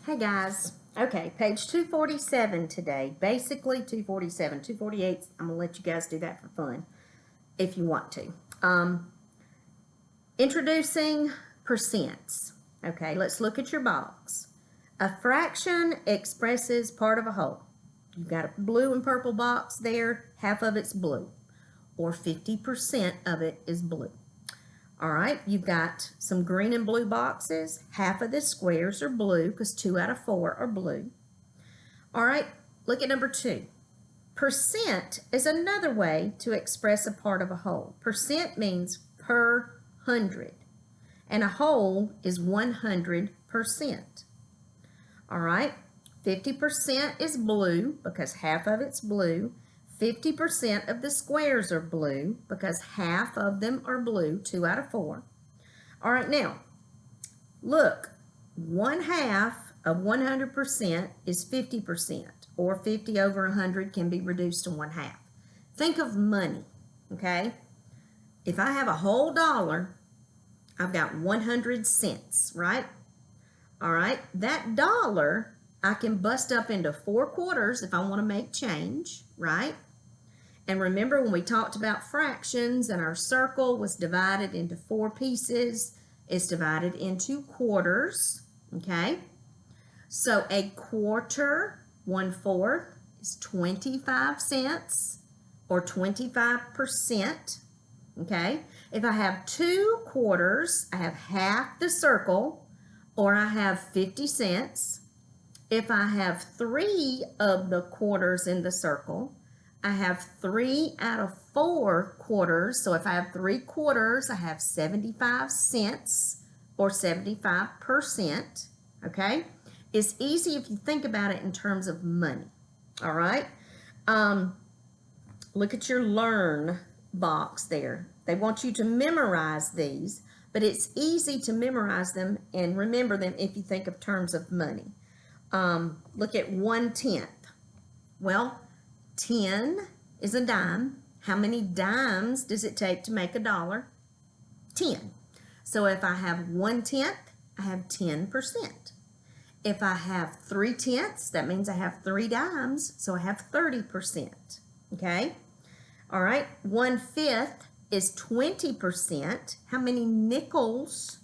Hey guys, okay, page 247 today, basically 247, 248, I'm going to let you guys do that for fun if you want to. Introducing percents. Okay, let's look at your box. A fraction expresses part of a whole. You've got a blue and purple box there, half of it's blue, or 50% of it is blue. All right, you've got some green and blue boxes. Half of the squares are blue because 2 out of 4 are blue. All right, look at number 2. Percent is another way to express a part of a whole. Percent means per 100, and a whole is 100%. All right, 50% is blue because half of it's blue. 50% of the squares are blue because half of them are blue, 2 out of 4. All right, now, look, 1/2 of 100% is 50%, or 50 over 100 can be reduced to 1/2. Think of money, okay? If I have a whole dollar, I've got 100 cents, right? All right, that dollar I can bust up into 4 quarters if I want to make change, right? And remember when we talked about fractions and our circle was divided into 4 pieces, it's divided into quarters, okay? So a quarter, 1/4, is 25 cents or 25%, okay? If I have 2 quarters, I have half the circle, or I have 50 cents. If I have 3 of the quarters in the circle, I have 3 out of 4 quarters. So if I have 3 quarters, I have 75 cents or 75%. Okay? It's easy if you think about it in terms of money. All right? Look at your learn box there. They want you to memorize these, but it's easy to memorize them and remember them if you think of terms of money. Look at 1/10. Well, 10 is a dime. How many dimes does it take to make a dollar? 10. So if I have 1/10, I have 10%. If I have 3/10, that means I have 3 dimes, so I have 30%. Okay? All right, 1/5 is 20%. How many nickels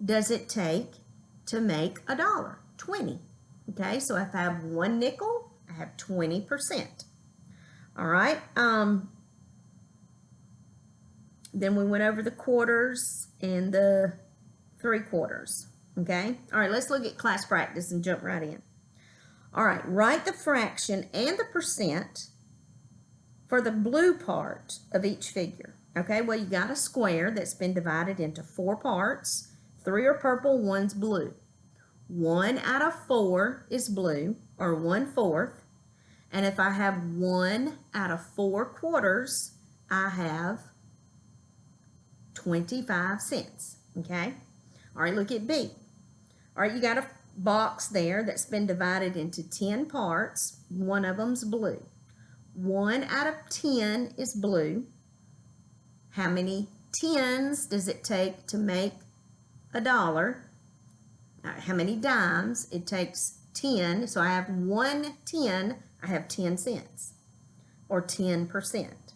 does it take to make a dollar? 20. Okay, so if I have 1 nickel, I have 20%. All right, then we went over the quarters and the 3/4. Okay, all right, let's look at class practice and jump right in. All right, write the fraction and the percent for the blue part of each figure. Okay, well, you got a square that's been divided into 4 parts. 3 are purple, 1's blue. 1 out of 4 is blue, or 1/4. And if I have 1 out of 4 quarters, I have 25 cents. Okay? All right, look at B. All right, you got a box there that's been divided into 10 parts. One of them's blue. 1 out of 10 is blue. How many tens does it take to make a dollar? How many dimes? It takes 10. So I have 1 10. I have 10 cents or 10%.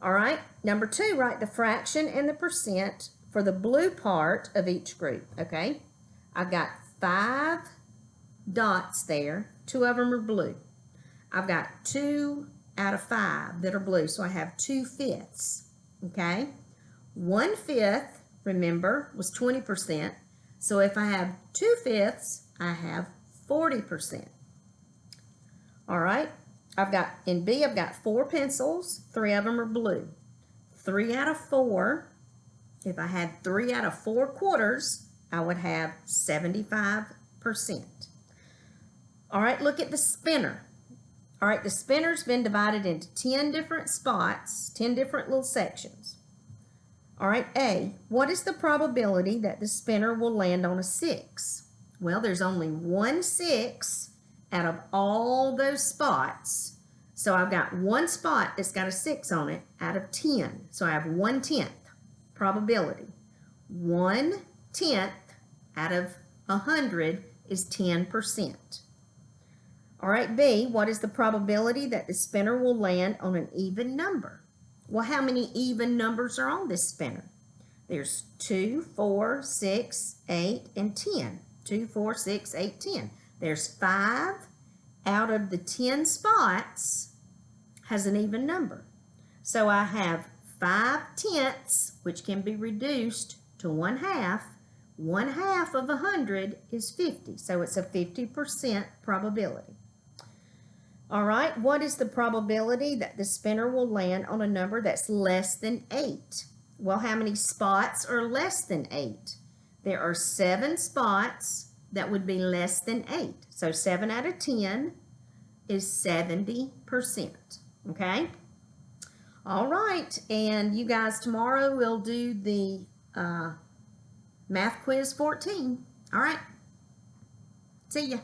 All right, number 2, write the fraction and the percent for the blue part of each group. Okay, I've got 5 dots there. 2 of them are blue. I've got 2 out of 5 that are blue, so I have 2/5. Okay, 1/5, remember, was 20%. So if I have 2/5, I have 40%. All right, in B, I've got 4 pencils. 3 of them are blue. 3 out of 4, if I had 3 out of 4 quarters, I would have 75%. All right, look at the spinner. All right, the spinner's been divided into 10 different spots, 10 different little sections. All right, A, what is the probability that the spinner will land on a 6? Well, there's only 1 6 out of all those spots. So I've got 1 spot that's got a 6 on it out of 10. So I have 1/10 probability. 1/10 out of 100 is 10%. All right, B, what is the probability that the spinner will land on an even number? Well, how many even numbers are on this spinner? There's 2, 4, 6, 8, and 10. 2, 4, 6, 8, 10. There's 5 out of the 10 spots has an even number. So I have 5/10, which can be reduced to 1/2. 1/2 of 100 is 50. So it's a 50% probability. All right, what is the probability that the spinner will land on a number that's less than 8? Well, how many spots are less than 8? There are 7 spots that would be less than 8. So 7 out of 10 is 70%. Okay? All right, and you guys, tomorrow we'll do the Math Quiz 14. All right, see ya.